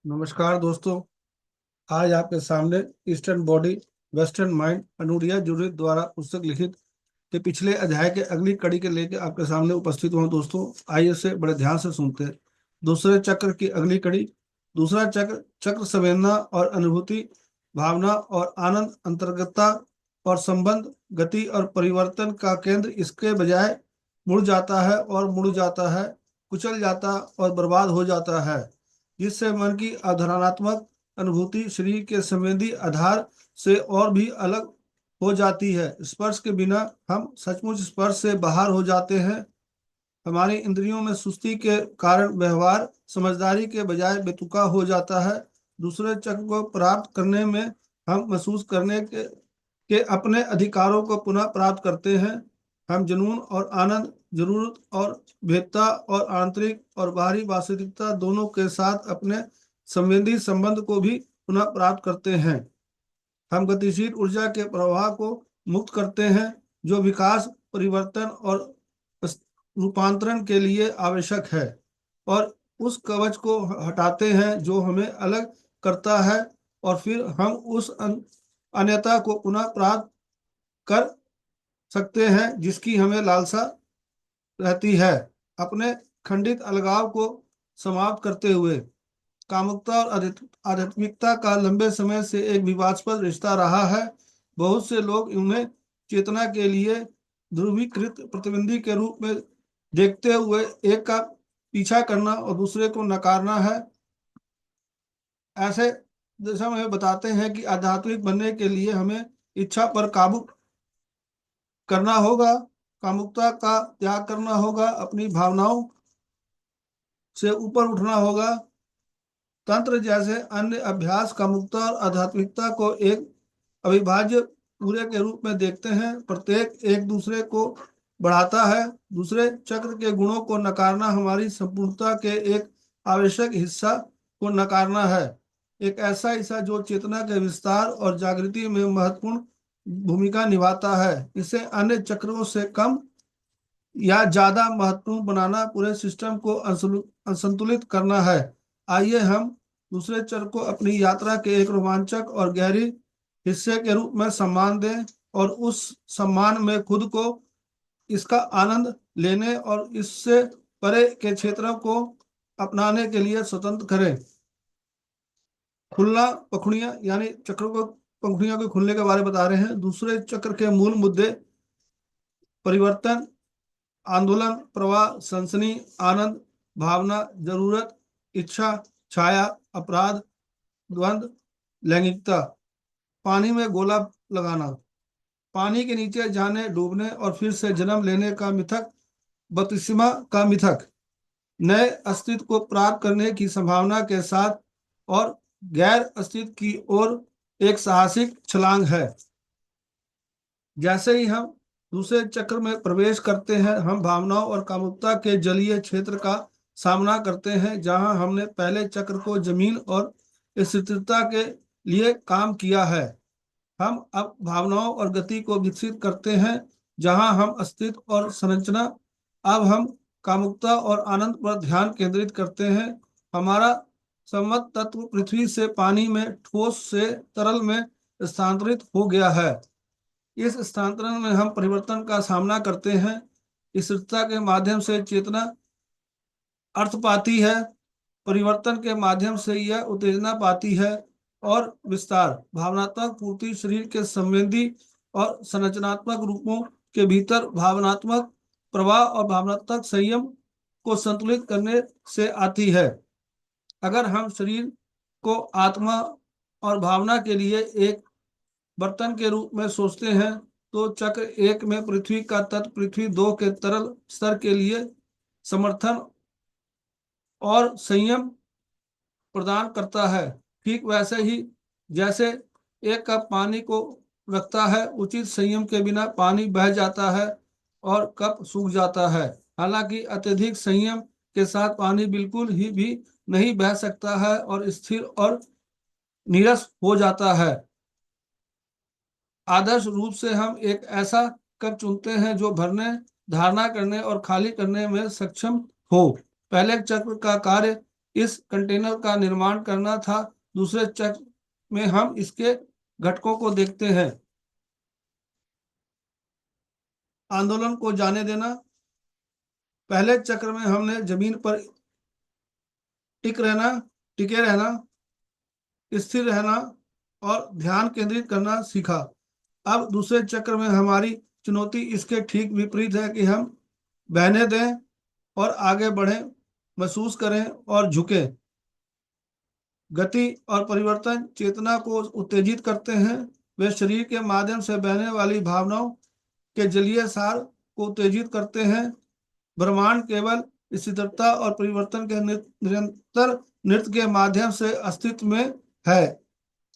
नमस्कार दोस्तों। आज आपके सामने ईस्टर्न बॉडी वेस्टर्न माइंड अनुरिया जुरी द्वारा पुस्तक लिखित के पिछले अध्याय के अगली कड़ी के लेकर आपके सामने उपस्थित हुआ। दोस्तों आइए से बड़े ध्यान से सुनते हैं। दूसरे चक्र की अगली कड़ी। दूसरा चक्र चक्र संवेदना और अनुभूति, भावना और आनंद, अंतर्गतता और संबंध, गति और परिवर्तन का केंद्र इसके बजाय मुड़ जाता है और मुड़ जाता है, कुचल जाता और बर्बाद हो जाता है, जिससे मन की अवधारणात्मक अनुभूति शरीर के संवेदी आधार से और भी अलग हो जाती है। स्पर्श के बिना हम सचमुच स्पर्श से बाहर हो जाते हैं। हमारी इंद्रियों में सुस्ती के कारण व्यवहार समझदारी के बजाय बेतुका हो जाता है। दूसरे चक्र को प्राप्त करने में हम महसूस करने के अपने अधिकारों को पुनः प्राप्त करते हैं। हम जुनून और आनंद, जरूरत और भेदता और आंतरिक और बाहरी वास्तविकता दोनों के साथ अपने संवेदी संबंध को भी पुनः प्राप्त करते हैं। हम गतिशील ऊर्जा के प्रवाह को मुक्त करते हैं, जो विकास, परिवर्तन और रूपांतरण के लिए आवश्यक है, और उस कवच को हटाते हैं जो हमें अलग करता है, और फिर हम उस अन्यता को पुनः प्राप्त कर सकते हैं जिसकी हमें लालसा रहती है। अपने खंडित अलगाव को समाप्त करते हुए, कामुकता और आध्यात्मिकता का लंबे समय से एक विवादास्पद रिश्ता रहा है। बहुत से लोग उन्हें चेतना के लिए ध्रुवीकृत प्रतिद्वंदी के रूप में देखते हुए एक का पीछा करना और दूसरे को नकारना है। ऐसे जैसा हमें बताते हैं कि आध्यात्मिक बनने के लिए हमें इच्छा पर काबू करना होगा, कामुकता का त्याग करना होगा, अपनी भावनाओं से ऊपर उठना होगा। तंत्र जैसे अन्य अभ्यास कामुकता और आध्यात्मिकता को एक अविभाज्य पूरे के रूप में देखते हैं। प्रत्येक एक दूसरे को बढ़ाता है। दूसरे चक्र के गुणों को नकारना हमारी संपूर्णता के एक आवश्यक हिस्सा को नकारना है, एक ऐसा हिस्सा जो चेतना के विस्तार और जागृति में महत्वपूर्ण भूमिका निभाता है। इसे अन्य चक्रों से कम या ज्यादा महत्वपूर्ण बनाना पूरे सिस्टम को असंतुलित करना है। आइए हम दूसरे चक्र को अपनी यात्रा के एक रोमांचक और गहरी हिस्से के रूप में सम्मान दें, और उस सम्मान में खुद को इसका आनंद लेने और इससे परे के क्षेत्रों को अपनाने के लिए स्वतंत्र करें। खुलना पखुड़ियां, यानी चक्र को पंखुड़ियों के खुलने के बारे में बता रहे हैं। दूसरे चक्र के मूल मुद्दे परिवर्तन, आंदोलन, प्रवाह, सनसनी, आनंद, भावना, जरूरत, इच्छा, छाया, अपराध, द्वंद, लैंगिकता, पानी में गोला लगाना, पानी के नीचे जाने, डूबने और फिर से जन्म लेने का मिथक, बपतिस्मा का मिथक, नए अस्तित्व को प्राप्त करने की संभावना के साथ, और गैर अस्तित्व की ओर एक साहसिक छलांग है। जैसे ही हम दूसरे चक्र में प्रवेश करते हैं, हम भावनाओं और कामुकता के जलीय क्षेत्र का सामना करते हैं। जहां हमने पहले चक्र को जमीन और स्थिरता के लिए काम किया है, हम अब भावनाओं और गति को विकसित करते हैं। जहां हम अस्तित्व और संरचना, अब हम कामुकता और आनंद पर ध्यान केंद्रित करते हैं। हमारा सम्मत तत्व पृथ्वी से पानी में, ठोस से तरल में स्थानांतरित हो गया है। इस स्थानांतरण में हम परिवर्तन का सामना करते हैं। स्थिरता के माध्यम से चेतना अर्थ पाती है, परिवर्तन के माध्यम से यह उत्तेजना पाती है, और विस्तार, भावनात्मक पूर्ति शरीर के संवेदी और संरचनात्मक रूपों के भीतर भावनात्मक प्रवाह और भावनात्मक संयम को संतुलित करने से आती है। अगर हम शरीर को आत्मा और भावना के लिए एक बर्तन के रूप में सोचते हैं, तो चक्र एक में पृथ्वी का तत्व पृथ्वी दो के तरल स्तर के लिए समर्थन और संयम प्रदान करता है। ठीक वैसे ही जैसे एक कप पानी को रखता है, उचित संयम के बिना पानी बह जाता है और कप सूख जाता है। हालांकि अत्यधिक संयम के साथ पानी बिल्कुल ही भी नहीं बह सकता है और स्थिर और नीरस हो जाता है। आदर्श रूप से हम एक ऐसा कप चुनते हैं जो भरने, धारणा करने और खाली करने में सक्षम हो। पहले चक्र का कार्य इस कंटेनर का निर्माण करना था। दूसरे चक्र में हम इसके घटकों को देखते हैं। आंदोलन को जाने देना। पहले चक्र में हमने जमीन पर टिके रहना, स्थिर रहना और ध्यान केंद्रित करना सीखा। अब दूसरे चक्र में हमारी चुनौती इसके ठीक विपरीत है कि हम बहने दें और आगे बढ़ें, महसूस करें और झुकें। गति और परिवर्तन चेतना को उत्तेजित करते हैं। वे शरीर के माध्यम से बहने वाली भावनाओं के जलीय सार को उत्तेजित करते हैं। ब्रह्मांड केवल स्थिरता और परिवर्तन के निरंतर नृत्य के माध्यम से अस्तित्व में है।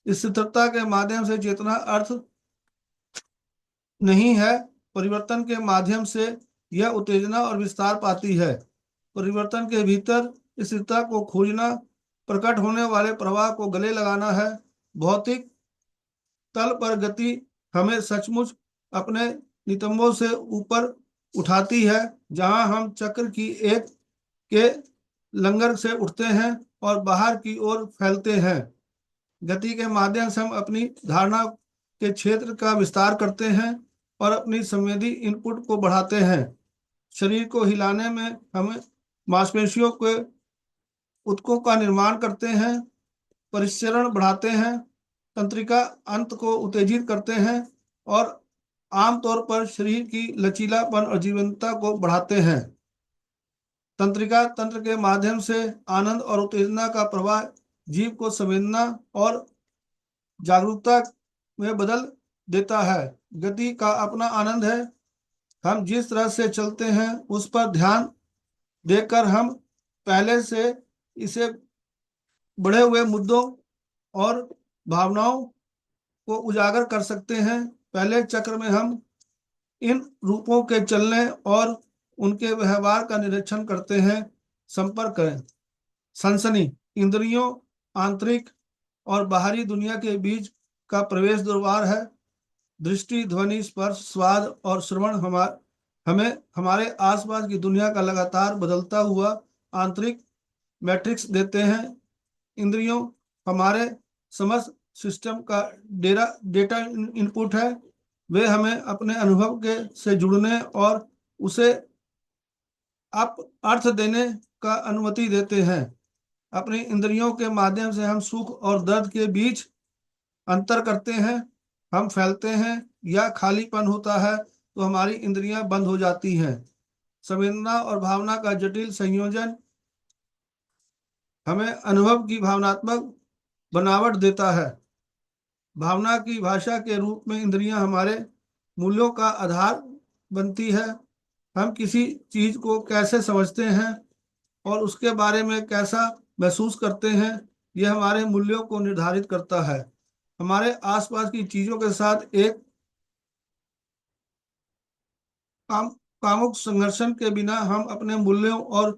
स्थिरता के माध्यम से चेतना अर्थ नहीं है, परिवर्तन के माध्यम से यह उत्तेजना और विस्तार पाती है। परिवर्तन के भीतर स्थिरता को खोजना प्रकट होने वाले प्रवाह को गले लगाना है। भौतिक तल पर गति हमें सचमुच अपने नितंबों से ऊपर उठाती है, जहां हम चक्र की एक के लंगर से उठते हैं और बाहर की ओर फैलते हैं। गति के माध्यम से हम अपनी धारणा के क्षेत्र का विस्तार करते हैं और अपनी संवेदी इनपुट को बढ़ाते हैं। शरीर को हिलाने में हम मांसपेशियों के ऊतकों का निर्माण करते हैं, परिचरण बढ़ाते हैं, तंत्रिका अंत को उत्तेजित करते हैं और आमतौर पर शरीर की लचीलापन और जीवंतता को बढ़ाते हैं। तंत्रिका तंत्र के माध्यम से आनंद और उत्तेजना का प्रवाह जीव को संवेदना और जागरूकता में बदल देता है। गति का अपना आनंद है। हम जिस तरह से चलते हैं उस पर ध्यान देकर हम पहले से इसे बढ़े हुए मुद्दों और भावनाओं को उजागर कर सकते हैं। पहले चक्र में हम इन रूपों के चलने और उनके व्यवहार का निरीक्षण करते हैं। संपर्क करें। सनसनी इंद्रियों, आंतरिक और बाहरी दुनिया के बीच का प्रवेश द्वार है। दृष्टि, ध्वनि, स्पर्श, स्वाद और श्रवण हमें हमारे आसपास की दुनिया का लगातार बदलता हुआ आंतरिक मैट्रिक्स देते हैं। इंद्रियों हमारे समस्त सिस्टम का डेटा इनपुट है। वे हमें अपने अनुभव के से जुड़ने और उसे अर्थ देने का अनुमति देते हैं। अपनी इंद्रियों के माध्यम से हम सुख और दर्द के बीच अंतर करते हैं। हम फैलते हैं या खालीपन होता है तो हमारी इंद्रियां बंद हो जाती हैं। संवेदना और भावना का जटिल संयोजन हमें अनुभव की भावनात्मक बनावट देता है। भावना की भाषा के रूप में इंद्रियां हमारे मूल्यों का आधार बनती है। हम किसी चीज को कैसे समझते हैं और उसके बारे में कैसा महसूस करते हैं, यह हमारे मूल्यों को निर्धारित करता है। हमारे आसपास की चीजों के साथ एक कामुक संघर्षण के बिना हम अपने मूल्यों और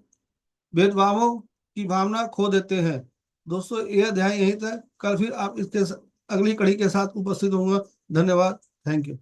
भेदभावों की भावना खो देते हैं। दोस्तों, यह अध्याय यहीं तक। कल फिर आप इसके अगली कड़ी के साथ उपस्थित होंगे। धन्यवाद। Thank you.